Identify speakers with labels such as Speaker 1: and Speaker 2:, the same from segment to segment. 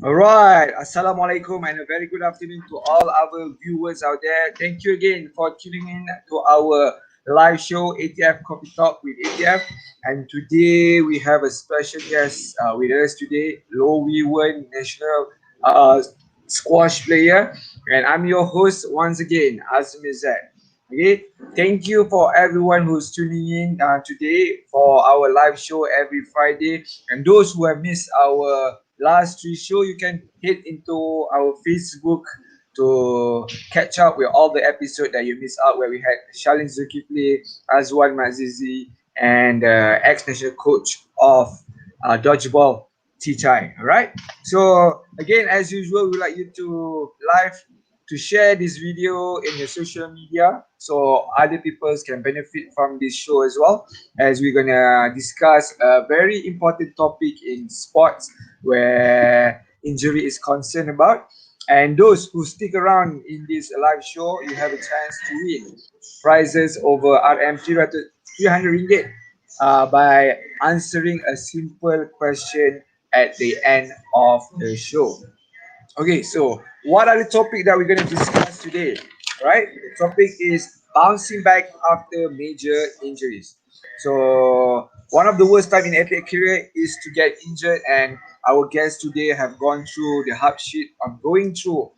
Speaker 1: All right. Assalamualaikum and a very good afternoon to all our viewers out there. Thank you again for tuning in to our live show, ATF Coffee Talk with ATF. And today we have a special guest with us today, Wern, national uh, squash player. And I'm your host once again, Azmi Zed. Okay, thank you for everyone who's tuning in today for our live show every Friday. And those who have missed our last three show, you can head into our Facebook to catch up with all the episode that you missed out, where we had Shalin Zulkifli, Azwan Mazizi, and ex-national coach of dodgeball, Tichai. All right. So again, as usual, we would like you to live to share this video in your social media so other people can benefit from this show as well, as we're gonna discuss a very important topic in sports where injury is concerned about. And those who stick around in this live show, you have a chance to win prizes over RM 300 ringgit by answering a simple question at the end of the show. Okay, so what are the topic that we're going to discuss today? Right, the topic is bouncing back after major injuries. So one of the worst time in athlete career is to get injured, and our guests today have gone through the hardship of going through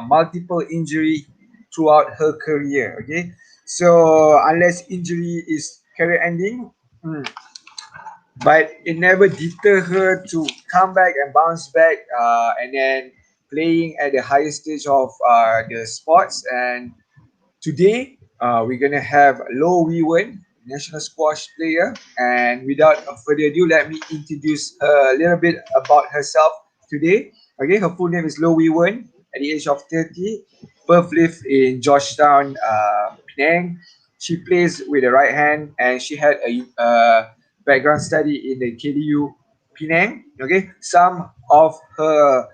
Speaker 1: multiple injury throughout her career. Okay, so unless injury is career ending, but it never deter her to come back and bounce back and then playing at the highest stage of the sports. And today we're gonna have Lo Wee Wen, national squash player. And without further ado, let me introduce her a little bit about herself today. Okay, her full name is Lo Wee Wen. At the age of 30, birth live in Georgetown, Penang. She plays with the right hand, and she had a background study in the KDU Penang. Okay, some of her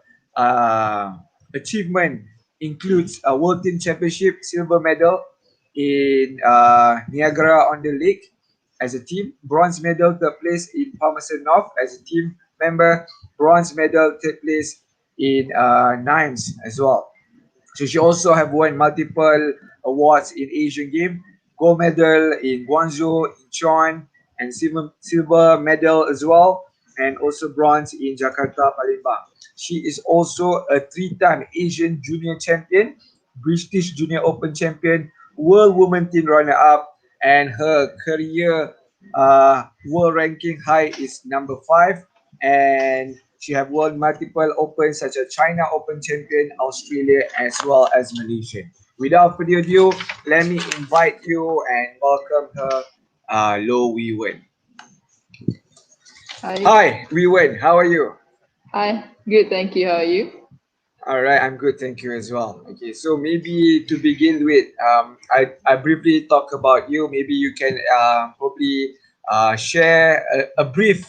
Speaker 1: achievement includes a World Team Championship silver medal in Niagara on the Lake as a team, bronze medal third place in Palmerston North as a team member, bronze medal third place in Nimes as well. So she also have won multiple awards in Asian Games, gold medal in Guangzhou, Incheon, and silver medal as well, and also bronze in Jakarta, Palembang. She is also a three-time Asian Junior Champion, British Junior Open Champion, World Women Team runner-up, and her career world ranking high is number 5, and she have won multiple opens such as China Open champion, Australia, as well as Malaysia. Without further ado, let me invite you and welcome her, Lo Wee Wen.
Speaker 2: Hi.
Speaker 1: Hi, Wee Wen. How are you?
Speaker 2: Hi. Good, thank you. How are you?
Speaker 1: All right, I'm good, thank you as well. Okay, so maybe to begin with, I briefly talk about you. Maybe you can probably share a brief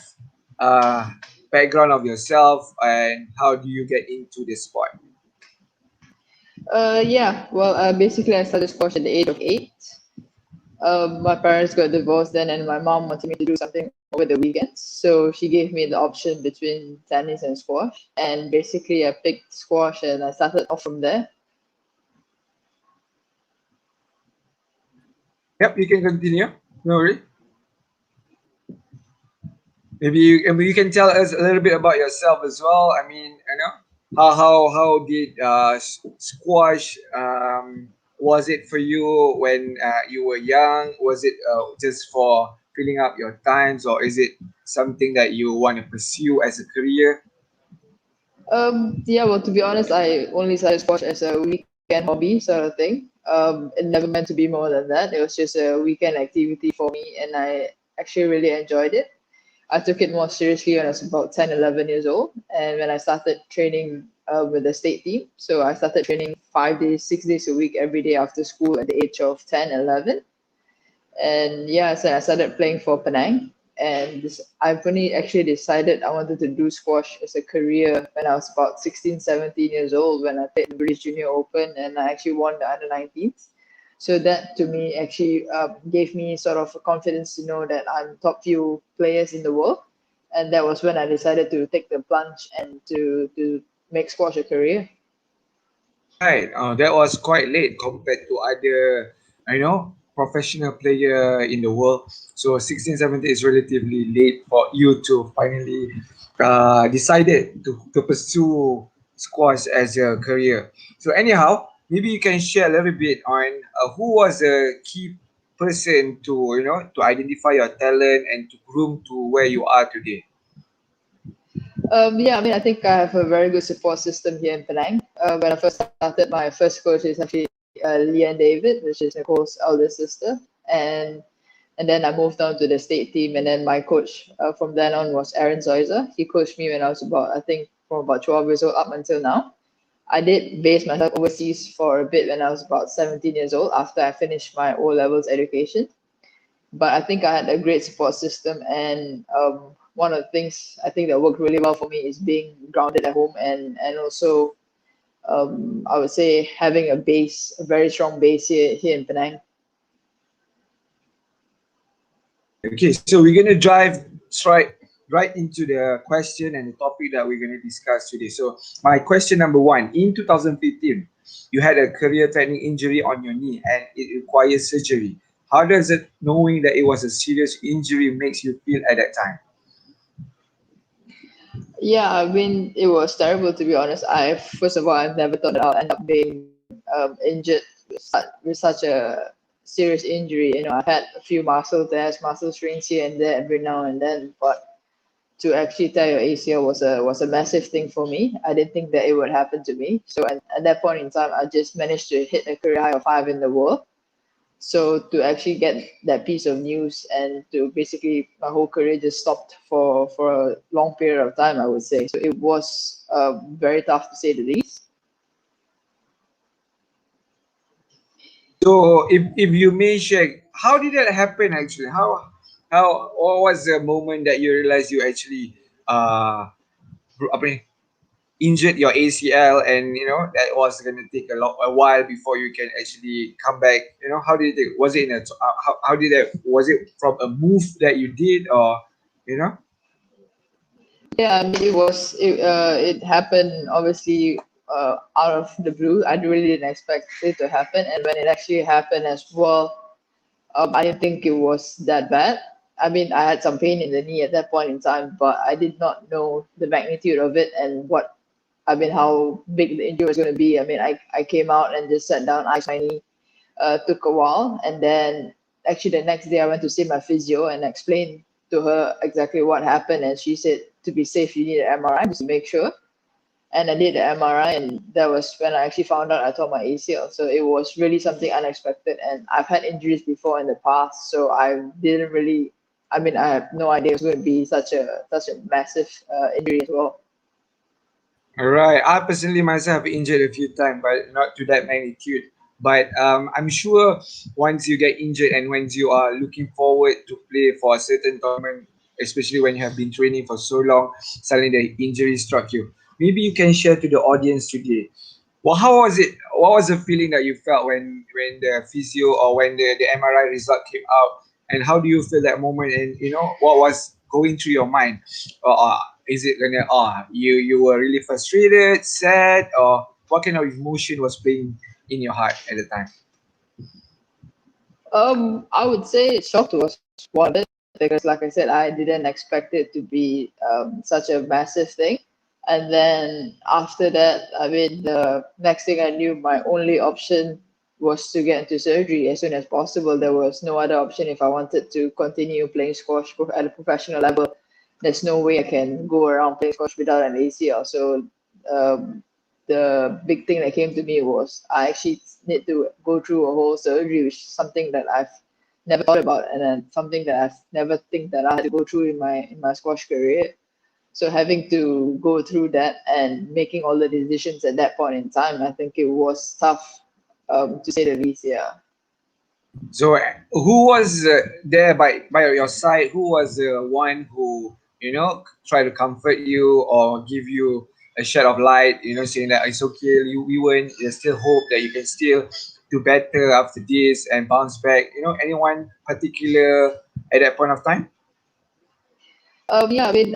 Speaker 1: uh, background of yourself and how do you get into the sport.
Speaker 2: Yeah. Well, basically, I started squash at the age of 8. My parents got divorced then, and my mom wanted me to do something over the weekends. So she gave me the option between tennis and squash. And basically, I picked squash and I started off from there.
Speaker 1: Yep, you can continue. No worry. Maybe you can tell us a little bit about yourself as well. I mean, you know, how did squash was it for you when you were young? Was it just for filling up your times, or is it something that you want to pursue as a career?
Speaker 2: Yeah, well, to be honest, I only started squash as a weekend hobby sort of thing. It never meant to be more than that. It was just a weekend activity for me, and I actually really enjoyed it. I took it more seriously when I was about 10, 11 years old. And when I started training with the state team, so I started training 5 days, 6 days a week, every day after school at the age of 10, 11. And yeah, so I started playing for Penang. And I've only actually decided I wanted to do squash as a career when I was about 16, 17 years old when I played the British Junior Open and I actually won the under 19s. So that to me actually gave me sort of a confidence to know that I'm top few players in the world. And that was when I decided to take the plunge and to make squash a career.
Speaker 1: Right. That was quite late compared to other, professional player in the world. So 16, 17 is relatively late for you to finally decided to pursue squash as a career. So anyhow, maybe you can share a little bit on who was a key person to, to identify your talent and to groom to where you are today.
Speaker 2: Yeah, I mean, I think I have a very good support system here in Penang. When I first started, my first coach is actually Leanne David, which is Nicole's eldest sister, and and then I moved on to the state team, and then my coach from then on was Aaron Zoiser. He coached me when I was about, I think, from about 12 years old up until now. I did base myself overseas for a bit when I was about 17 years old after I finished my O levels education. But I think I had a great support system, and one of the things I think that worked really well for me is being grounded at home, and also I would say having a base, a very strong base here in Penang.
Speaker 1: Okay, so we're gonna drive right into the question and the topic that we're gonna discuss today. So my question number one: in 2015, you had a career-threatening injury on your knee and it requires surgery. How does it knowing that it was a serious injury makes you feel at that time?
Speaker 2: Yeah, I mean, it was terrible to be honest. I first of all, I never thought that I'll end up being injured with such a serious injury. You know, I've had a few muscle tears, muscle strains here and there every now and then, but to actually tear your ACL was a massive thing for me. I didn't think that it would happen to me. So at that point in time, I just managed to hit a career high of five in the world. So to actually get that piece of news and to basically my whole career just stopped for a long period of time, I would say. So it was very tough to say the least.
Speaker 1: So if you may share, how did that happen actually? How what was the moment that you realized you actually apa ni, injured your ACL, and that was going to take a while before you can actually come back. How did it, was it in a, how did that, was it from a move that you did, or you know
Speaker 2: Yeah, I mean it happened obviously out of the blue. I really didn't expect it to happen, and when it actually happened as well, I didn't think it was that bad. I mean, I had some pain in the knee at that point in time, but I did not know the magnitude of it and how big the injury was going to be. I mean, I came out and just sat down, iced my knee, took a while, and then actually the next day I went to see my physio and explained to her exactly what happened, and she said to be safe you need an MRI just to make sure. And I did the MRI, and that was when I actually found out I tore my ACL. So it was really something unexpected, and I've had injuries before in the past, so I didn't really. I mean, I have no idea it was going to be such a massive injury as well.
Speaker 1: All right. I personally myself injured a few times, but not to that magnitude. But I'm sure once you get injured and once you are looking forward to play for a certain tournament, especially when you have been training for so long, suddenly the injury struck you. Maybe you can share to the audience today. Well, how was it? What was the feeling that you felt when the physio or when the MRI result came out? And how do you feel that moment? And what was going through your mind? Or is it gonna? You were really frustrated, sad, or what kind of emotion was playing in your heart at the time?
Speaker 2: I would say shocked was one of it because, like I said, I didn't expect it to be such a massive thing. And then after that, I mean, the next thing I knew, my only option was to get into surgery as soon as possible. There was no other option if I wanted to continue playing squash at a professional level. There's no way I can go around playing squash without an ACL. So um, the big thing that came to me was I actually need to go through a whole surgery, which is something that I've never thought about, and then something that I've never think that I had to go through in my squash career. So having to go through that and making all the decisions at that point in time, I think it was tough, to say the least. Yeah.
Speaker 1: So, who was there by your side? Who was the one who try to comfort you or give you a shed of light? Saying that it's okay. You win. There's still hope that you can still do better after this and bounce back. Anyone particular at that point of time?
Speaker 2: Yeah. I mean,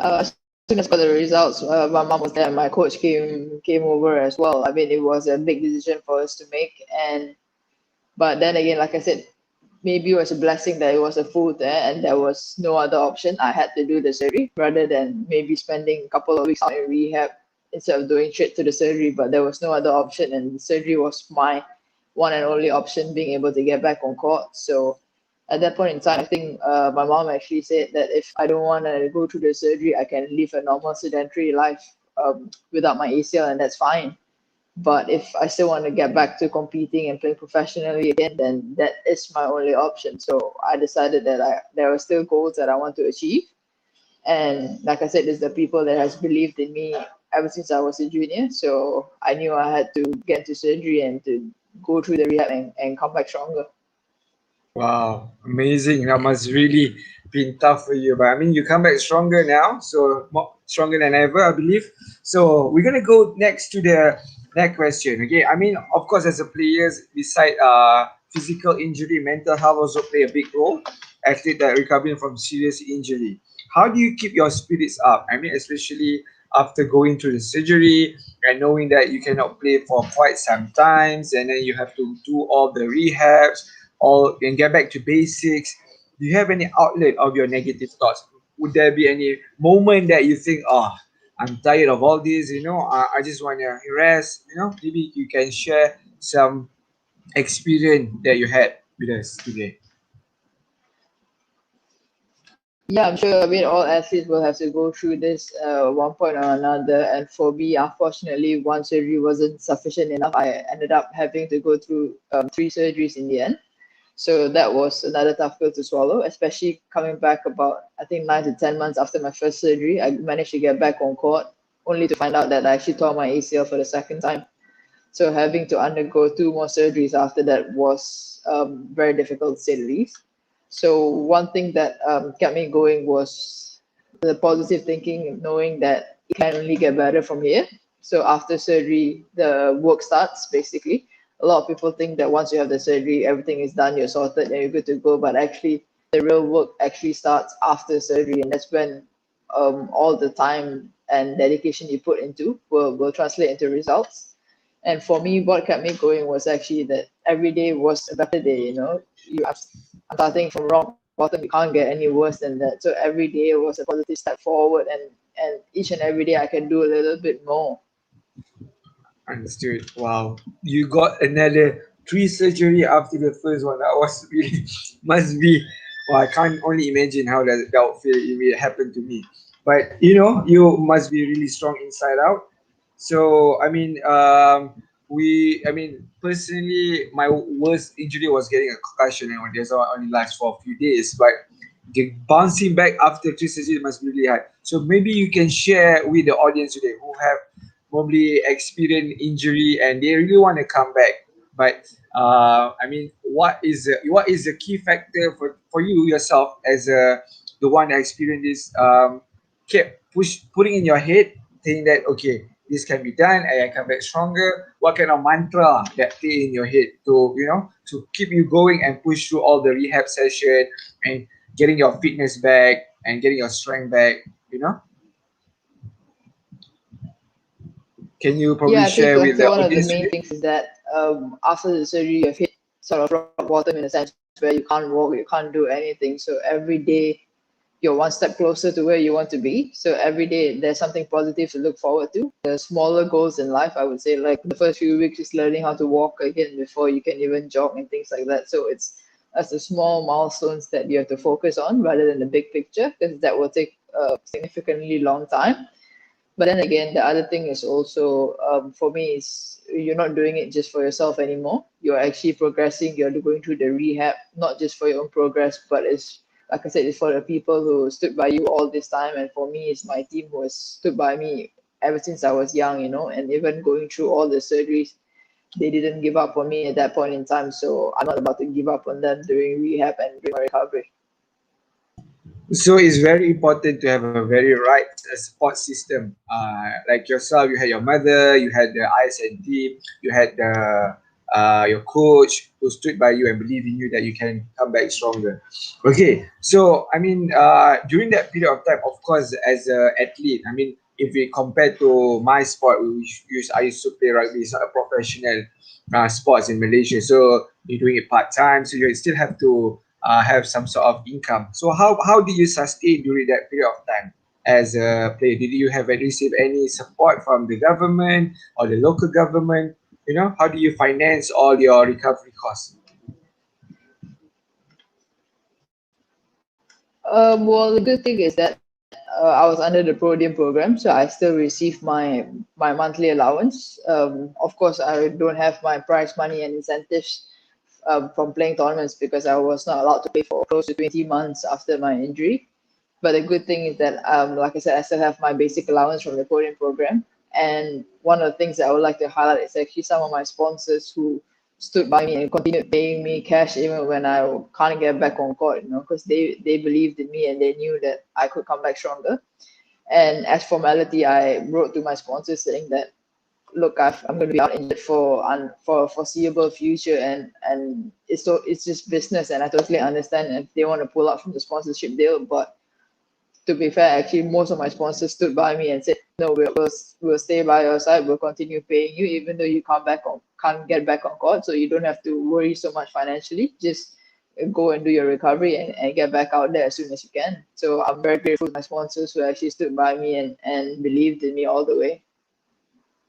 Speaker 2: soon as I got the results, my mom was there, and my coach came over as well. I mean, it was a big decision for us to make, and but then again, like I said, maybe it was a blessing that it was a full there and there was no other option. I had to do the surgery rather than maybe spending a couple of weeks out in rehab instead of doing straight to the surgery. But there was no other option, and the surgery was my one and only option, being able to get back on court. So at that point in time, I think my mom actually said that if I don't want to go through the surgery, I can live a normal sedentary life without my ACL, and that's fine. But if I still want to get back to competing and playing professionally again, then that is my only option. So I decided that there are still goals that I want to achieve. And like I said, it's the people that has believed in me ever since I was a junior. So I knew I had to get into surgery and to go through the rehab and come back stronger.
Speaker 1: Wow, amazing. That must really been tough for you. But I mean, you come back stronger now, so more, stronger than ever, I believe. So we're gonna go next to the next question. Okay, I mean, of course, as a players, beside physical injury, mental health also play a big role. Athlete that recovering from serious injury. How do you keep your spirits up? I mean, especially after going through the surgery and knowing that you cannot play for quite some times, and then you have to do all the rehabs or and get back to basics. Do you have any outlet of your negative thoughts? Would there be any moment that you think, oh, I'm tired of all this, I just want to rest, maybe you can share some experience that you had with us today.
Speaker 2: Yeah, I'm sure. I mean, all athletes will have to go through this one point or another. And for me, unfortunately, one surgery wasn't sufficient enough. I ended up having to go through three surgeries in the end. So that was another tough pill to swallow, especially coming back about, I think, 9 to 10 months after my first surgery. I managed to get back on court only to find out that I actually tore my ACL for the second time. So having to undergo two more surgeries after that was very difficult to say the least. So one thing that kept me going was the positive thinking, knowing that it can only get better from here. So after surgery, the work starts basically. A lot of people think that once you have the surgery, everything is done, you're sorted, and you're good to go. But actually, the real work actually starts after surgery, and that's when all the time and dedication you put into will translate into results. And for me, what kept me going was actually that every day was a better day. I'm starting from rock bottom. You can't get any worse than that. So every day was a positive step forward, and each and every day I can do a little bit more.
Speaker 1: Understood. Wow. You got another three surgery after the first one. That was really must be, well, I can't only imagine how that would feel if it happened to me. But you must be really strong inside out. So I mean, personally, my worst injury was getting a concussion, and this one only lasts for a few days. But bouncing back after three surgeries must be really hard. So maybe you can share with the audience today who have probably experienced injury and they really want to come back. But I mean, what is the key factor for you yourself as the one that experienced this? Kept putting in your head, saying that okay, this can be done, and I come back stronger. What kind of mantra that stay in your head to keep you going and push through all the rehab session and getting your fitness back and getting your strength back? You know, can you probably
Speaker 2: Yeah, I think
Speaker 1: share
Speaker 2: like I
Speaker 1: with
Speaker 2: said,
Speaker 1: the
Speaker 2: one of the
Speaker 1: audience
Speaker 2: main
Speaker 1: today?
Speaker 2: things is that after the surgery, you've hit sort of rock bottom in a sense where you can't walk, you can't do anything. So every day you're one step closer to where you want to be. So every day there's something positive to look forward to. The smaller goals in life, I would say, like the first few weeks is learning how to walk again before you can even jog and things like that. So it's as the small milestones that you have to focus on rather than the big picture, because that will take a significantly long time. But then again, the other thing is also for me is you're not doing it just for yourself anymore. You're actually progressing. You're going through the rehab, not just for your own progress, but it's like I said, it's for the people who stood by you all this time. And for me, it's my team who has stood by me ever since I was young, and even going through all the surgeries, they didn't give up on me at that point in time. So I'm not about to give up on them during rehab and during my recovery.
Speaker 1: So it's very important to have a very right support system. Like yourself, you had your mother, you had the ISN team, you had the your coach who stood by you and believed in you that you can come back stronger. Okay, so I mean, during that period of time, of course, as an athlete, I mean, if we compare to my sport, I used to play rugby. It's not a professional sports in Malaysia, so you're doing it part time, so you still have to have some sort of income. So how did you sustain during that period of time as a player? Did you have receive any support from the government or the local government? You know, how do you finance all your recovery costs?
Speaker 2: Well, the good thing is that I was under the Podium program, so I still receive my monthly allowance. Of course, I don't have my prize money and incentives from playing tournaments because I was not allowed to play for close to 20 months after my injury. But the good thing is that, like I said, I still have my basic allowance from the Podium program. And one of the things that I would like to highlight is actually some of my sponsors who stood by me and continued paying me cash even when I can't get back on court, because they believed in me and they knew that I could come back stronger. And as formality, I wrote to my sponsors saying that, look, I'm going to be out injured for a foreseeable future, and it's just business, and I totally understand if they want to pull out from the sponsorship deal. But to be fair, actually, most of my sponsors stood by me and said, "No, we'll stay by your side. We'll continue paying you, even though you can't get back on court. So you don't have to worry so much financially. Just go and do your recovery and get back out there as soon as you can." So I'm very grateful to my sponsors who actually stood by me and believed in me all the way.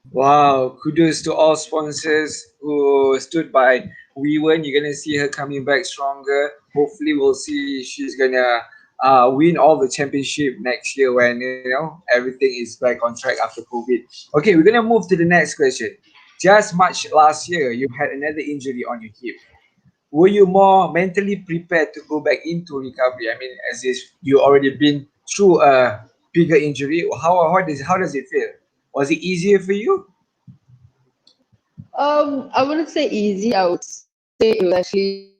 Speaker 1: Wow, kudos to all sponsors who stood by Wern. You're gonna see her coming back stronger. Hopefully, we'll see she's gonna win all the championship next year when everything is back on track after COVID. Okay, we're gonna move to the next question. Just March last year, you had another injury on your hip. Were you more mentally prepared to go back into recovery? I mean, as if you already been through a bigger injury. How does it feel? Was it easier for you?
Speaker 2: I wouldn't say easy. I would say it was actually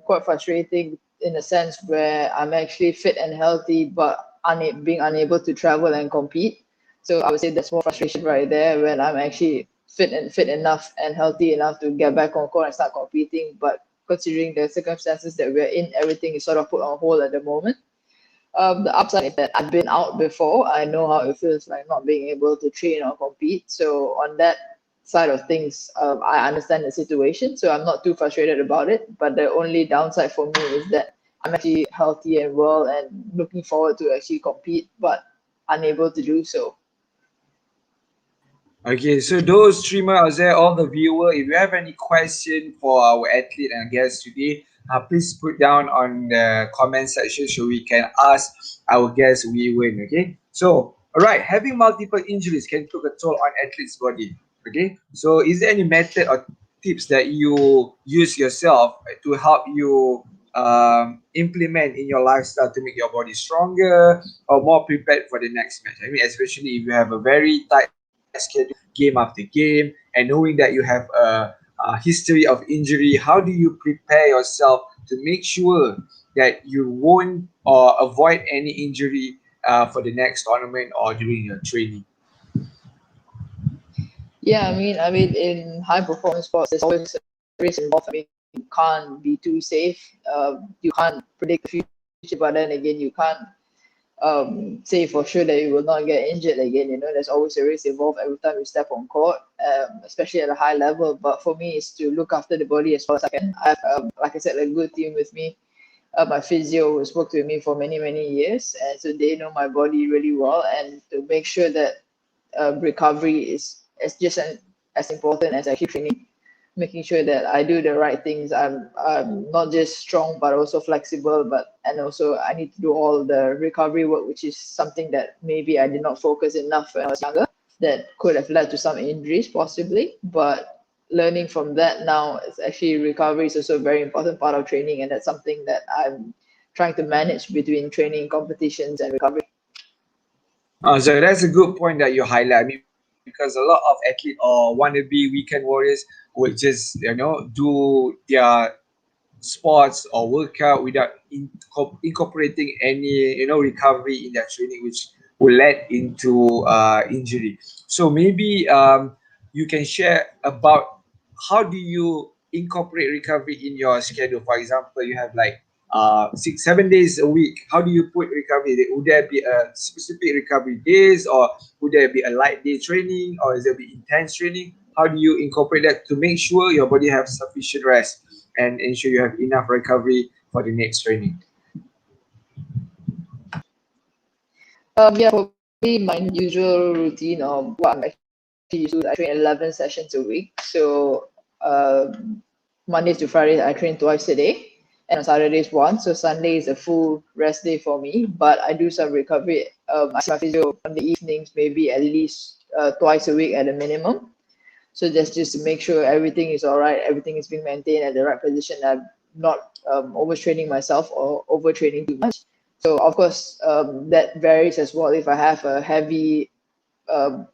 Speaker 2: quite frustrating in a sense where I'm actually fit and healthy, but being unable to travel and compete. So I would say that's more frustration right there when I'm actually fit enough and healthy enough to get back on court and start competing. But considering the circumstances that we're in, everything is sort of put on hold at the moment. The upside is that I've been out before. I know how it feels like not being able to train or compete. So on that side of things, I understand the situation. So I'm not too frustrated about it. But the only downside for me is that I'm actually healthy and well and looking forward to actually compete, but unable to do so.
Speaker 1: Okay, so those streamers out there, all the viewer, if you have any question for our athlete and guest today, please put down on the comment section so we can ask our guest we win. Okay, so all right, having multiple injuries can take a toll on athlete's body. Okay, so is there any method or tips that you use yourself to help you implement in your lifestyle to make your body stronger or more prepared for the next match? I mean, especially if you have a very tight schedule game after game, and knowing that you have a history of injury, how do you prepare yourself to make sure that you won't or avoid any injury for the next tournament or during your training?
Speaker 2: Yeah, I mean, in high performance sports, there's always a risk involved. I mean, you can't be too safe. You can't predict the future, but then again, you can't say for sure that you will not get injured again. There's always a risk involved every time you step on court, especially at a high level. But for me, it's to look after the body as well as I can. I have, like I said, a good team with me. My physio has worked with me for many, many years, and so they know my body really well. And to make sure that recovery is just as important as actually training, making sure that I do the right things. I'm not just strong but also flexible, and also I need to do all the recovery work, which is something that maybe I did not focus enough when I was younger. That could have led to some injuries possibly, but learning from that now is actually recovery is also a very important part of training, and that's something that I'm trying to manage between training, competitions, and recovery.
Speaker 1: So that's a good point that you highlight. I mean, because a lot of athlete or wannabe weekend warriors would just do their sports or workout without incorporating any recovery in their training, which will lead into injury. So maybe you can share about how do you incorporate recovery in your schedule? For example, you have like 6 7 days a week. How do you put recovery? Would there be a specific recovery days, or would there be a light day training, or is there be intense training? How do you incorporate that to make sure your body have sufficient rest and ensure you have enough recovery for the next training?
Speaker 2: Yeah, for me, my usual routine of what I'm actually used to, I train 11 sessions a week. So Mondays to Fridays, I train twice a day, and on Saturdays once. So Sunday is a full rest day for me. But I do some recovery. I see my physio on the evenings, maybe at least twice a week at a minimum. So that's just to make sure everything is all right, everything is being maintained at the right position. I'm not overtraining myself or overtraining too much. So of course, that varies as well. If I have a heavy um,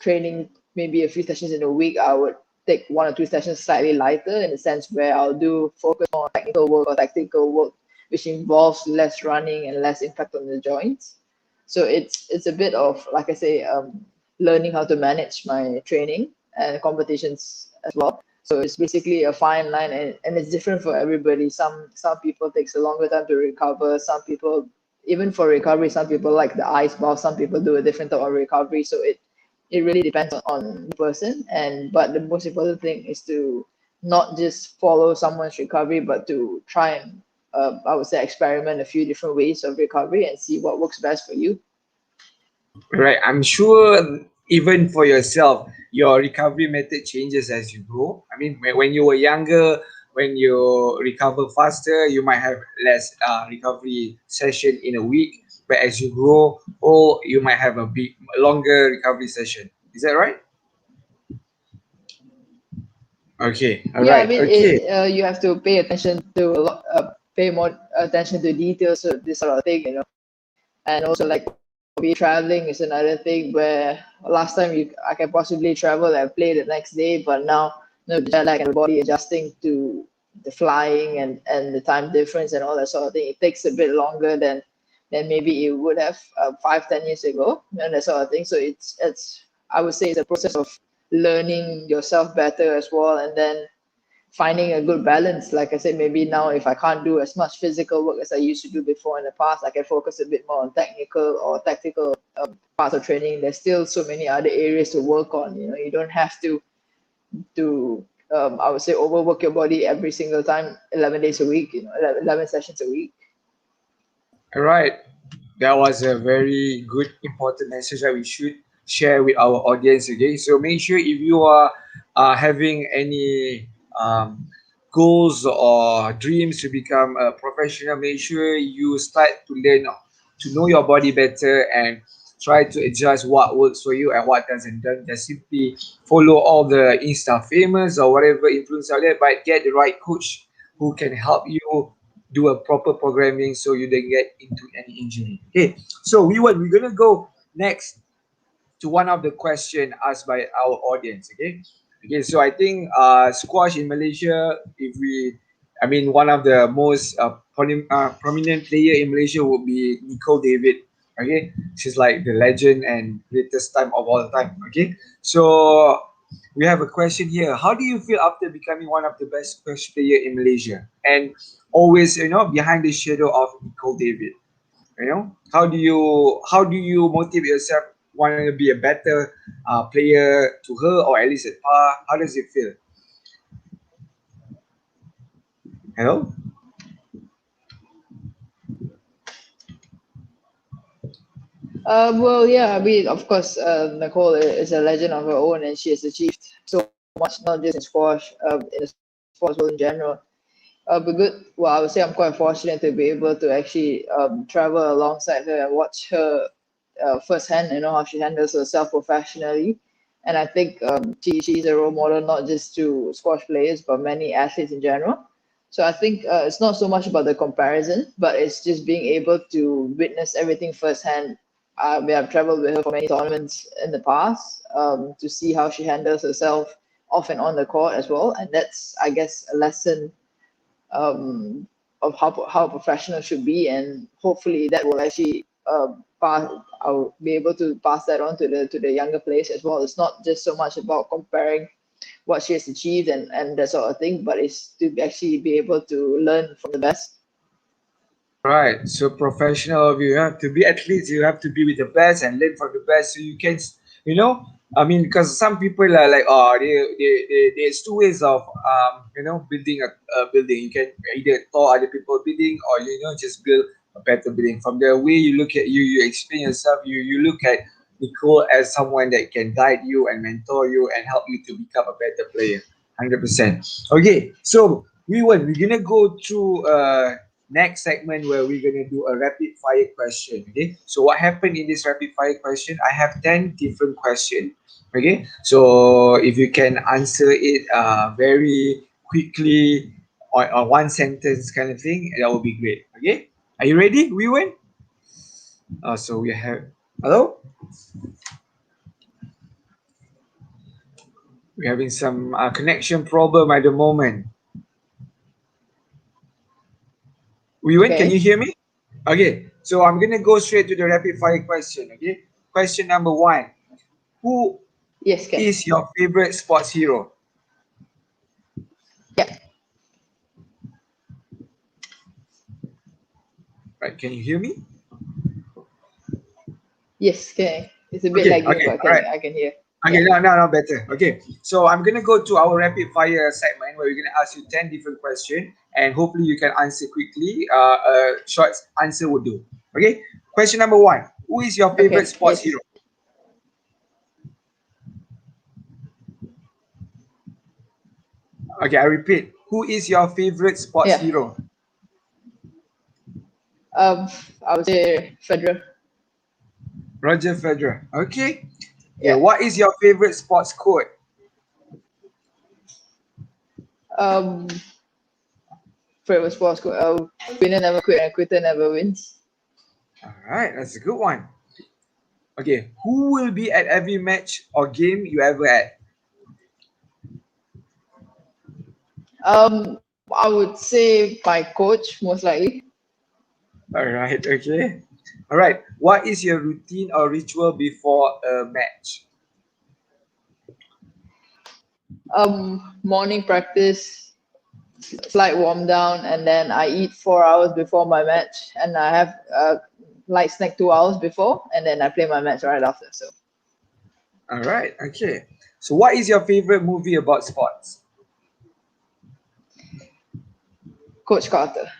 Speaker 2: training, maybe a few sessions in a week, I would take 1 or 2 sessions slightly lighter in the sense where I'll do focus on technical work or tactical work, which involves less running and less impact on the joints. So it's a bit of, like I say, learning how to manage my training and competitions as well. So it's basically a fine line, and it's different for everybody. Some people takes a longer time to recover. Some people, even for recovery, some people like the ice bath. Some people do a different type of recovery. So it really depends on the person. And but the most important thing is to not just follow someone's recovery, but to try and I would say experiment a few different ways of recovery and see what works best for you.
Speaker 1: Right. I'm sure even for yourself, your recovery method changes as you grow. I mean, when you were younger, when you recover faster, you might have less recovery session in a week. But as you grow old, you might have a big, longer recovery session. Is that right? Okay. All
Speaker 2: Yeah, I
Speaker 1: right.
Speaker 2: mean,
Speaker 1: Okay.
Speaker 2: you have to pay attention to a lot, pay more attention to details of this sort of thing. And also like be traveling is another thing where last time I can possibly travel and play the next day, but now the jet lag and the body adjusting to the flying and the time difference and all that sort of thing, it takes a bit longer than maybe it would have 5 10 years ago and that sort of thing. So it's I would say it's a process of learning yourself better as well, and then finding a good balance. Like I said, maybe now if I can't do as much physical work as I used to do before in the past, I can focus a bit more on technical or tactical parts of training. There's still so many other areas to work on. You don't have to I would say overwork your body every single time, 11 days a week, 11 sessions a week.
Speaker 1: All right. That was a very good, important message that we should share with our audience again. So make sure if you are having any goals or dreams to become a professional, make sure you start to learn to know your body better and try to adjust what works for you and what doesn't. Don't just simply follow all the Insta famous or whatever influence out there, but get the right coach who can help you do a proper programming so you don't get into any injury. Okay, so we're gonna go next to one of the question asked by our audience. Okay, so I think squash in Malaysia, if we, I mean, one of the most prominent player in Malaysia would be Nicole David. Okay, she's like the legend and greatest time of all time. Okay, so we have a question here. How do you feel after becoming one of the best squash player in Malaysia and always, behind the shadow of Nicole David? How do you motivate yourself want to be a better player to her, or at least at par? How does it feel? Hello.
Speaker 2: Well, yeah, I mean, of course, Nicole is a legend of her own, and she has achieved so much, not just in squash, in the sports world in general. But good. Well, I would say I'm quite fortunate to be able to actually travel alongside her and watch her firsthand. How she handles herself professionally, and I think she's a role model not just to squash players but many athletes in general. So I think it's not so much about the comparison, but it's just being able to witness everything firsthand. We have traveled with her for many tournaments in the past to see how she handles herself off and on the court as well, and that's, I guess, a lesson of how a professional should be, and hopefully that will actually pass. I'll be able to pass that on to the younger players as well. It's not just so much about comparing what she has achieved and that sort of thing, but it's to actually be able to learn from the best.
Speaker 1: Right. So professional of you. You have to be athletes. You have to be with the best and learn from the best. So you can, you know, I mean, because some people are like, oh, there's two ways of, building a building. You can either tell other people building or, just build a better building. From the way you look at you explain yourself, you look at Nicole as someone that can guide you and mentor you and help you to become a better player. 100%. Okay. So we're gonna go through next segment where we're gonna do a rapid fire question. Okay. So what happened in this rapid fire question? I have 10 different questions. Okay. So if you can answer it very quickly or one sentence kind of thing, that would be great. Okay. Are you ready? We win. So we have. Hello. We're having some connection problem at the moment. Wiwan, can you
Speaker 2: Okay.
Speaker 1: hear me? Okay, so I'm gonna go straight to the rapid fire question. Okay, question number one: Who
Speaker 2: Yes, can.
Speaker 1: is your favorite sports hero?
Speaker 2: Yeah.
Speaker 1: Right, can you hear me?
Speaker 2: Yes, can. It's a bit
Speaker 1: Okay,
Speaker 2: lagging,
Speaker 1: okay,
Speaker 2: but
Speaker 1: all right.
Speaker 2: I can hear.
Speaker 1: Okay,
Speaker 2: Yeah.
Speaker 1: now better. Okay, so I'm gonna go to our rapid fire segment where we're gonna ask you 10 different questions, and hopefully you can answer quickly. A short answer would do. Okay, question number one: Who is your favorite
Speaker 2: Okay.
Speaker 1: sports
Speaker 2: Yes.
Speaker 1: hero? Okay, I repeat: Who is your favorite sports
Speaker 2: Yeah.
Speaker 1: hero?
Speaker 2: Um, I would say Federer.
Speaker 1: Roger Federer. Okay. Okay.
Speaker 2: Yeah.
Speaker 1: What is your favorite sports quote?
Speaker 2: Um, favorite sports quote. Winner never quit and quitter never wins.
Speaker 1: All right, that's a good one. Okay. Who will be at every match or game you ever had?
Speaker 2: I would say my coach most likely.
Speaker 1: All right. Okay. All right. What is your routine or ritual before a match?
Speaker 2: Morning practice, slight warm down, and then I eat 4 hours before my match, and I have a light snack 2 hours before, and then I play my match right after. So,
Speaker 1: All right. Okay. So, what is your favorite movie about sports?
Speaker 2: Coach Carter.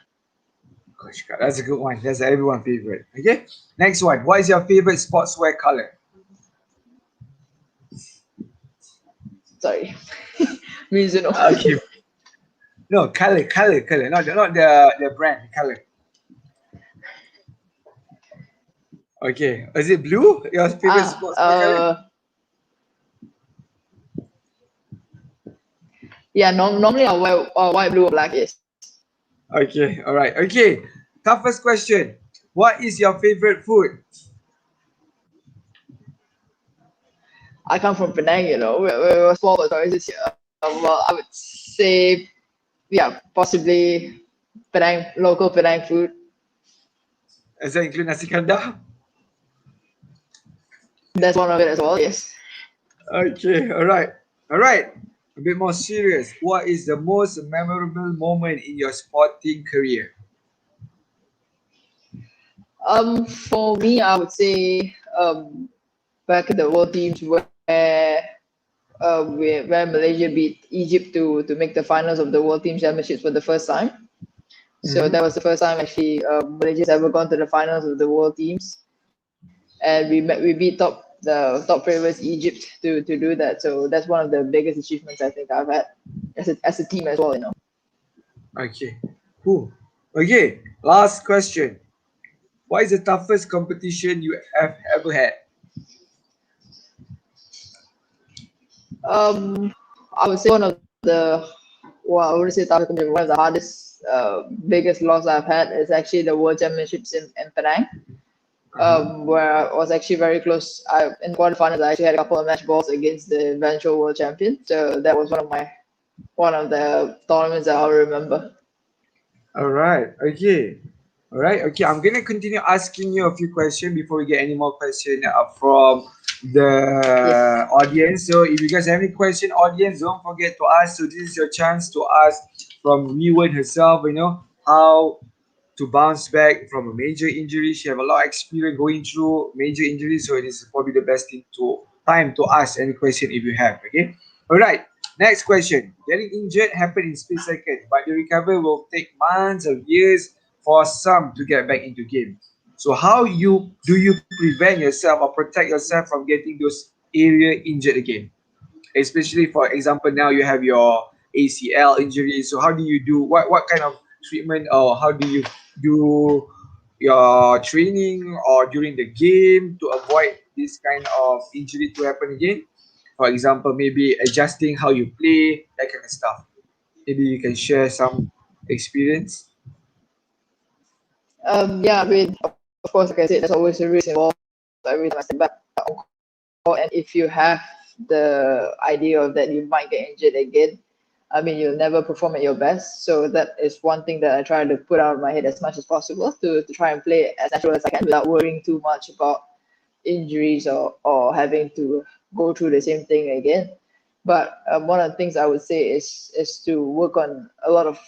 Speaker 1: Coach Carter. That's a good one. That's everyone's favorite. Okay. Next one. What is your favorite sportswear color?
Speaker 2: Sorry, Mizuno.
Speaker 1: Okay. No, color. Not the brand, color. Okay. Is it blue? Your favorite
Speaker 2: ah,
Speaker 1: sportswear color?
Speaker 2: yeah. Normally I wear white, blue, or black. Yes.
Speaker 1: Okay, all right. Okay, toughest question. What is your favorite food?
Speaker 2: I come from Penang. We're small but choices here. Well, I would say, yeah, possibly local Penang food.
Speaker 1: Does that include nasi kandar?
Speaker 2: That's one of it as well. Yes.
Speaker 1: Okay, all right. A bit more serious. What is the most memorable moment in your sporting career?
Speaker 2: For me, I would say back in the World Teams where Malaysia beat Egypt to make the finals of the World Team Championships for the first time. So
Speaker 1: Mm-hmm.
Speaker 2: that was the first time actually Malaysia's ever gone to the finals of the World Teams, and we beat the top favorites Egypt to do that. So that's one of the biggest achievements I think I've had as a team as well.
Speaker 1: Okay, cool. Okay, last question. What is the toughest competition you have ever had?
Speaker 2: I would say I would say one of the hardest, biggest loss I've had is actually the World Championships in Penang,
Speaker 1: Uh-huh.
Speaker 2: where I was actually very close. In quarterfinals, I actually had a couple of match balls against the eventual world champion. So that was one of the tournaments that I'll remember.
Speaker 1: All right. Okay. All right. Okay. I'm gonna continue asking you a few questions before we get any more question from
Speaker 2: Yes.
Speaker 1: the audience. So if you guys have any question, audience, don't forget to ask. So this is your chance to ask from Wern herself. You know how to bounce back from a major injury. She have a lot of experience going through major injuries, so it is probably the best thing to time to ask any question if you have. Okay. All right. Next question. Getting injured happen in split second, but the recovery will take months or years for some to get back into game. So how you prevent yourself or protect yourself from getting those area injured again? Especially for example, now you have your ACL injury. So how do you do what kind of treatment, or how do you do your training or during the game to avoid this kind of injury to happen again? For example, maybe adjusting how you play, that kind of stuff. Maybe you can share some experience.
Speaker 2: Yeah, I mean, of course, like I said, there's always a risk involved every time I step back on call. And if you have the idea of that you might get injured again, I mean, you'll never perform at your best. So that is one thing that I try to put out of my head as much as possible to try and play as natural as I can without worrying too much about injuries or having to go through the same thing again. But one of the things I would say is to work on a lot of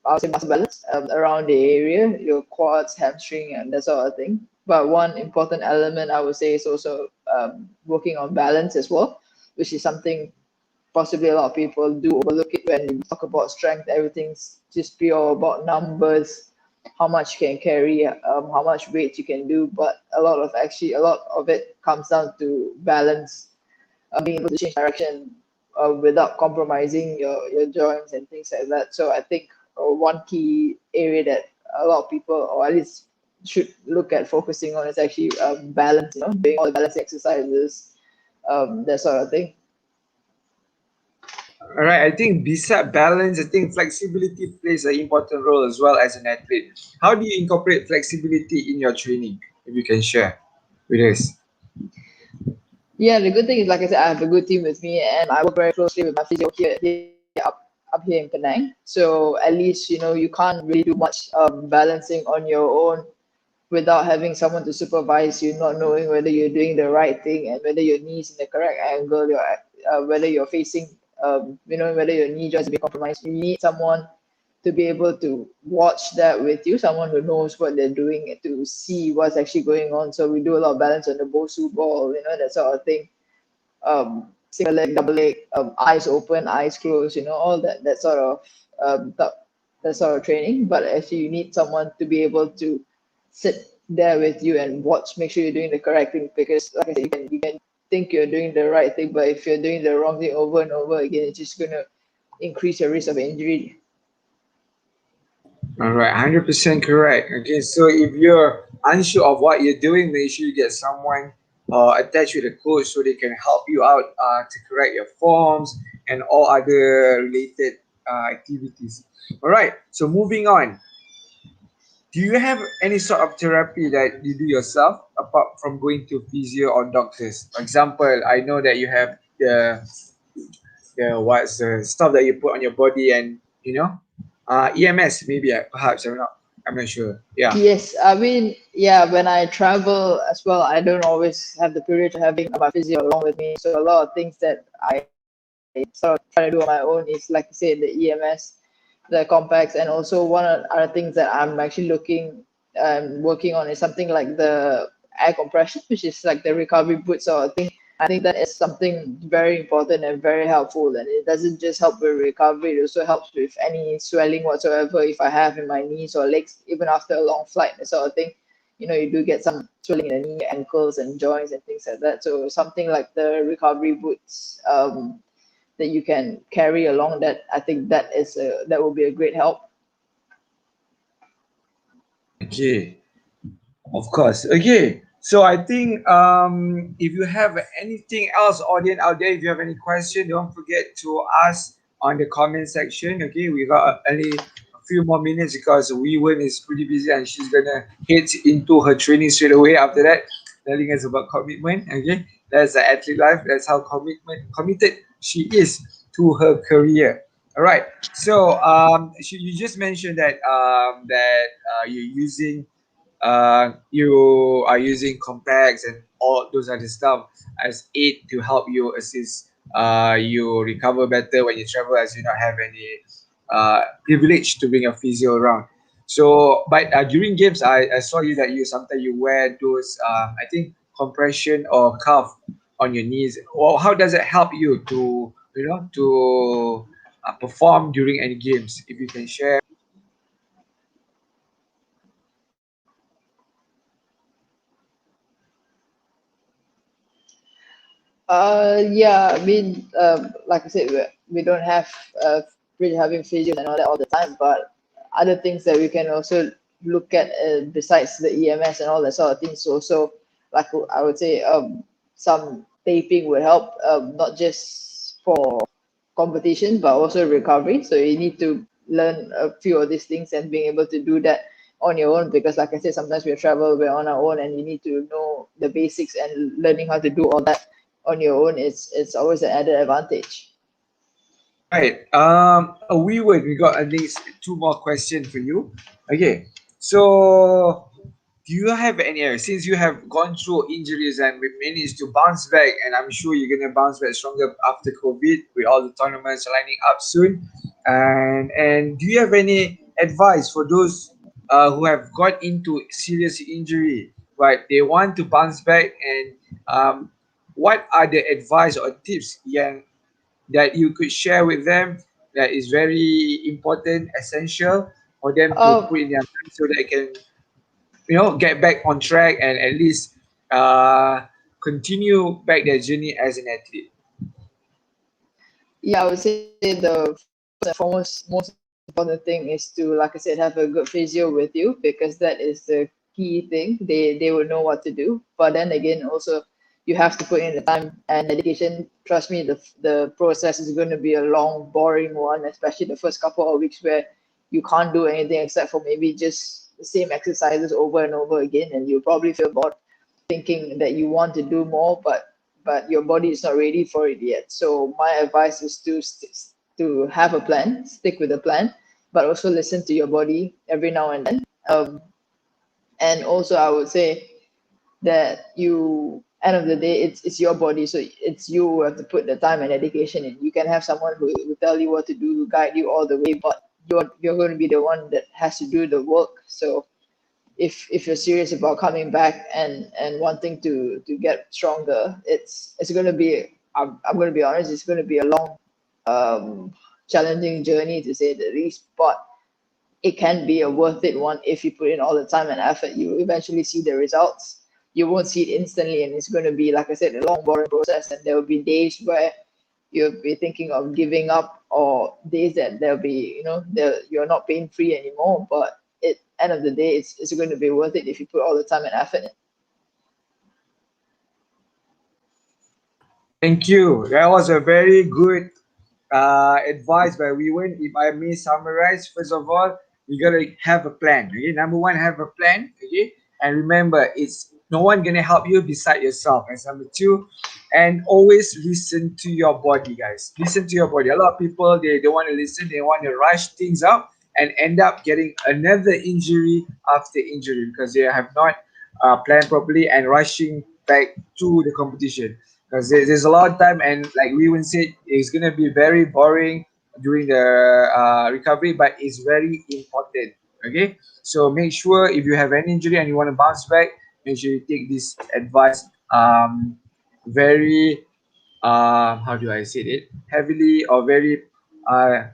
Speaker 2: I would say muscle balance around the area, your quads, hamstring, and that sort of thing. But one important element I would say is also working on balance as well, which is something possibly a lot of people do overlook it when we talk about strength. Everything's just pure about numbers, how much you can carry, how much weight you can do. But a lot of it comes down to balance, being able to change direction without compromising your joints and things like that. So I think one key area that a lot of people, or at least should look at focusing on, is actually balance. You know, doing all the balancing exercises, that sort of thing.
Speaker 1: All right, I think beside balance, I think flexibility plays an important role as well as an athlete. How do you incorporate flexibility in your training? If you can share with us.
Speaker 2: Yeah, the good thing is, like I said, I have a good team with me, and I work very closely with my physio up here in Penang. So at least you can't really do much balancing on your own without having someone to supervise you, not knowing whether you're doing the right thing and whether your knees in the correct angle, whether you're facing, whether your knee joints are being compromised. You need someone to be able to watch that with you, someone who knows what they're doing to see what's actually going on. So we do a lot of balance on the Bosu ball, that sort of thing. Single leg, double leg, eyes open, eyes closed, all that sort of that sort of training. But actually, you need someone to be able to sit there with you and watch, make sure you're doing the correct thing. Because, like I said, you can think you're doing the right thing, but if you're doing the wrong thing over and over again, it's just gonna increase your risk of injury.
Speaker 1: All right, 100% correct. Okay, so if you're unsure of what you're doing, make sure you get someone attached with a coach so they can help you out to correct your forms and all other related activities. All right, so moving on. Do you have any sort of therapy that you do yourself apart from going to physio or doctors? For example, I know that you have the what's the stuff that you put on your body, and EMS maybe, perhaps I'm not sure. Yeah.
Speaker 2: Yes, I mean, yeah, when I travel as well, I don't always have the privilege of having my physio along with me. So a lot of things that I sort of try to do on my own is, like you said, the EMS, the compacts, and also one of the other things that I'm actually working on is something like the air compression, which is like the recovery boot sort of thing. I think that is something very important and very helpful. And it doesn't just help with recovery, it also helps with any swelling whatsoever if I have in my knees or legs, even after a long flight, that sort of thing. You do get some swelling in the knee, ankles, and joints and things like that. So something like the recovery boots that you can carry along, that I think that will be a great help.
Speaker 1: Okay. Of course. Okay. So I think if you have anything else, audience out there, if you have any question, don't forget to ask on the comment section. Okay, we got only a few more minutes because Wewen is pretty busy and she's gonna head into her training straight away after that, telling us about commitment. Okay, that's the athlete life. That's how committed she is to her career. All right. So you just mentioned that you're using you are using compacts and all those other stuff as aid to help you assist you recover better when you travel, as you not have any privilege to bring a physio around. So, but during games, I saw you that you sometimes you wear those I think compression or cuff on your knees. Well, how does it help you to to perform during any games? If you can share.
Speaker 2: Yeah, I mean, like I said, we don't have really having physios and all that all the time, but other things that we can also look at besides the EMS and all that sort of things. Also, like I would say, some taping would help, not just for competition, but also recovery. So you need to learn a few of these things and being able to do that on your own because like I said, sometimes we travel, we're on our own and you need to know the basics and learning how to do all that on your own, it's always an added advantage.
Speaker 1: Right. We got at least two more questions for you. Okay. So, do you have any, since you have gone through injuries and we managed to bounce back, and I'm sure you're gonna bounce back stronger after COVID with all the tournaments lining up soon. And do you have any advice for those who have got into serious injury, right? They want to bounce back, and what are the advice or tips that you could share with them that is very important, essential for them to
Speaker 2: Oh,
Speaker 1: put in their mind so they can, get back on track and at least uh, continue back their journey as an athlete.
Speaker 2: yeah, I would say the first and foremost, most important thing is to, like I said, have a good physio with you because that is the key thing. They will know what to do. But then again, also you have to put in the time and dedication. Trust me, the process is going to be a long, boring one, especially the first couple of weeks where you can't do anything except for maybe just the same exercises over and over again, and you probably feel bored thinking that you want to do more, but your body is not ready for it yet. So my advice is to have a plan, stick with the plan, but also listen to your body every now and then. And also, I would say that you end of the day it's your body, so it's you who have to put the time and dedication in. You can have someone who will tell you what to do, who guide you all the way, but you're going to be the one that has to do the work. So if you're serious about coming back and wanting to get stronger, it's going to be, I'm going to be honest, it's going to be a long, challenging journey to say the least, but it can be a worth it one if you put in all the time and effort. You eventually see the results. You won't see it instantly, and it's going to be, like I said, a long, boring process. And there will be days where you'll be thinking of giving up, or days that there'll be, you're not pain free anymore. But at end of the day, it's going to be worth it if you put all the time and effort in.
Speaker 1: Thank you. That was a very good advice by Wewin. If I may summarize, first of all, you gotta have a plan. Okay, number one, have a plan. Okay, and remember, it's no one gonna help you beside yourself. And number two, and always listen to your body, guys. Listen to your body. A lot of people they don't want to listen. They want to rush things up and end up getting another injury after injury because they have not planned properly and rushing back to the competition because there's a lot of time and like we even said it's gonna be very boring during the recovery, but it's very important. Okay, so make sure if you have any injury and you want to bounce back, make sure you take this advice very how do I say it, heavily or very uh,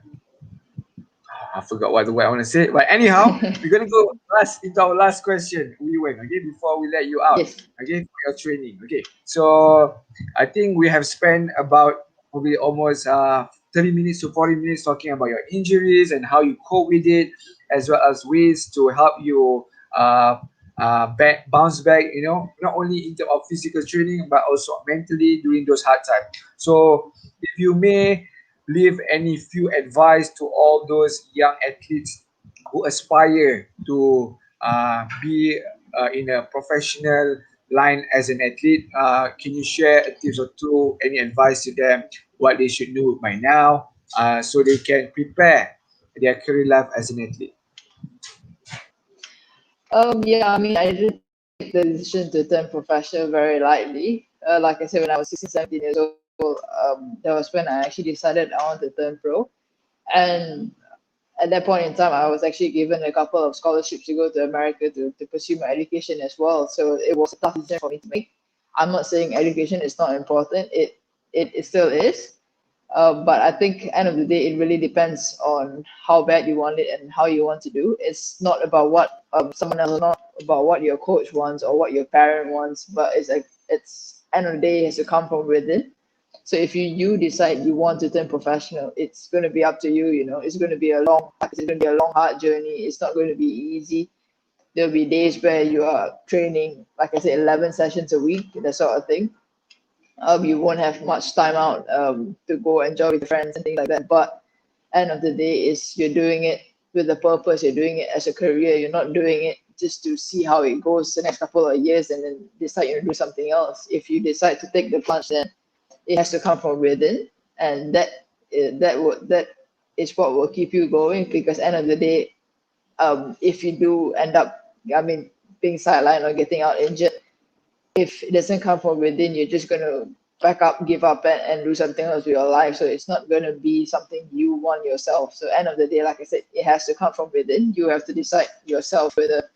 Speaker 1: I forgot what the word I want to say. But anyhow, we're gonna go last into our last question. We went okay before we let you out.
Speaker 2: Yes.
Speaker 1: Okay, for your training. Okay, so I think we have spent about probably almost 30 minutes to 40 minutes talking about your injuries and how you cope with it, as well as ways to help you bounce back. Not only in terms of physical training but also mentally during those hard times. So if you may leave any few advice to all those young athletes who aspire to be in a professional line as an athlete. Can you share a tips or two, any advice to them, what they should do by now? so they can prepare their career life as an athlete?
Speaker 2: Yeah, I mean, I did take the decision to turn professional very lightly. Like I said, when I was 16, 17 years old, that was when I actually decided I wanted to turn pro. And at that point in time, I was actually given a couple of scholarships to go to America to pursue my education as well. So it was a tough decision for me to make. I'm not saying education is not important. It still is. But I think end of the day, it really depends on how bad you want it and how you want to do. It's not about what someone else, not about what your coach wants or what your parent wants, but it's like it's end of the day it has to come from within. So if you decide you want to turn professional, it's going to be up to you. You know, it's going to be a long, it's going to be a long, hard journey. It's not going to be easy. There'll be days where you are training, like I said, 11 sessions a week, that sort of thing. You won't have much time out to go enjoy with friends and things like that. But end of the day, is you're doing it with a purpose. You're doing it as a career. You're not doing it just to see how it goes the next couple of years and then decide you to do something else. If you decide to take the plunge, then it has to come from within, and that is what will keep you going. Because end of the day, if you do end up, I mean, being sidelined or getting out injured, if it doesn't come from within, you're just gonna back up, give up, and do something else with your life. So it's not gonna be something you want yourself. So end of the day, like I said, it has to come from within. You have to decide yourself whether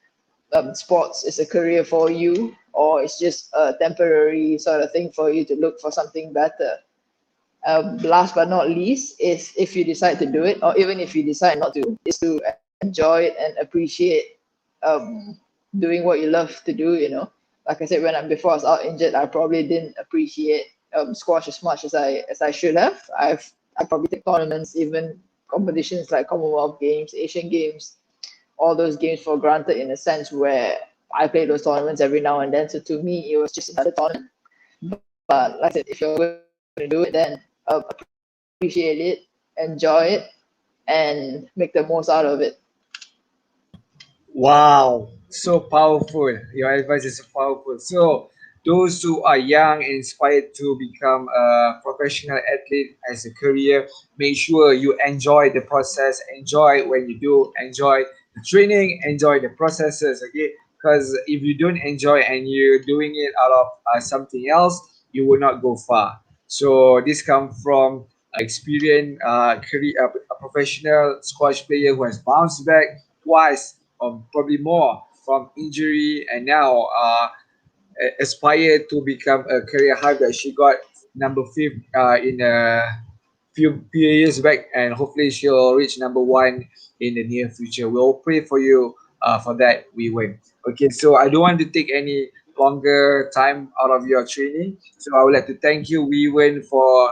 Speaker 2: sports is a career for you or it's just a temporary sort of thing for you to look for something better. Last but not least is if you decide to do it, or even if you decide not to, is to enjoy it and appreciate um, doing what you love to do. You know, like I said, before I was out injured, I probably didn't appreciate squash as much as I should have. I probably take tournaments, even competitions like Commonwealth Games, Asian Games, all those games for granted in a sense where I play those tournaments every now and then. So to me, it was just another tournament. But like I said, if you're going to do it, then appreciate it, enjoy it, and make the most out of it.
Speaker 1: Wow, so powerful. Your advice is so powerful. So, those who are young and inspired to become a professional athlete as a career, make sure you enjoy the process, enjoy when you do, enjoy the training, enjoy the processes, okay? Because if you don't enjoy and you're doing it out of something else, you will not go far. So, this comes from experienced career, a professional squash player who has bounced back twice or probably more from injury and now aspire to become a career high that she got number fifth in a few years back, and hopefully she'll reach number one in the near future. We'll pray for you for that. We win. Okay, so I don't want to take any longer time out of your training. So I would like to thank you, Wewen, for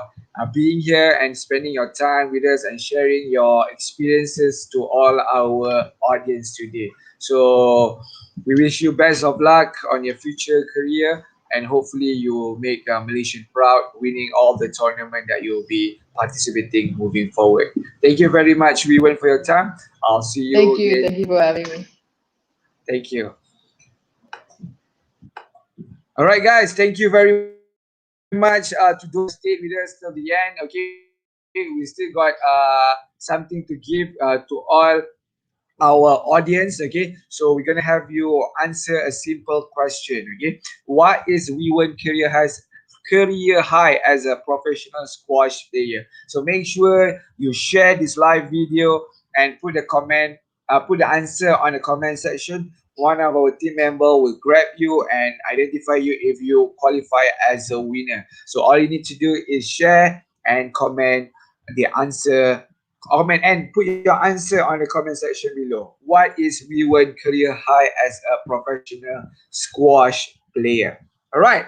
Speaker 1: being here and spending your time with us and sharing your experiences to all our audience today. So we wish you best of luck on your future career, and hopefully you will make Malaysian proud, winning all the tournament that you'll be participating moving forward. Thank you very much, Wewen, for your time. I'll see you again.
Speaker 2: Thank you for having me.
Speaker 1: Thank you. All right, guys. Thank you very much to those who stayed with us till the end. Okay, we still got something to give to all our audience. Okay, so we're gonna have you answer a simple question. Okay, what is Wewen career high as a professional squash player? So make sure you share this live video and put a comment, put the answer on the comment section. One of our team member will grab you and identify you if you qualify as a winner. So all you need to do is share and comment the answer, comment and put your answer on the comment section below. What is Wewen career high as a professional squash player? All right.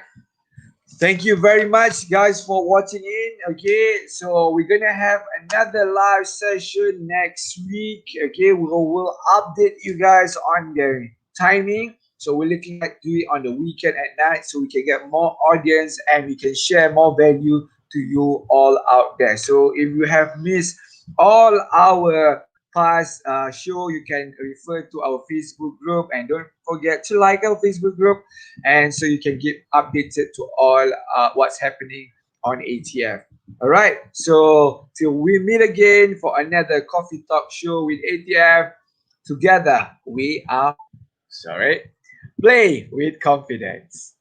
Speaker 1: Thank you very much, guys, for watching in. Okay, so we're gonna have another live session next week. Okay, we'll update you guys on the timing. So we're looking at doing it on the weekend at night, so we can get more audience and we can share more value to you all out there. So if you have missed all our past show, you can refer to our Facebook group, and don't forget to like our Facebook group, and so you can get updated to all what's happening on ATF. All right. So till we meet again for another coffee talk show with ATF, together we are sorry, play with confidence.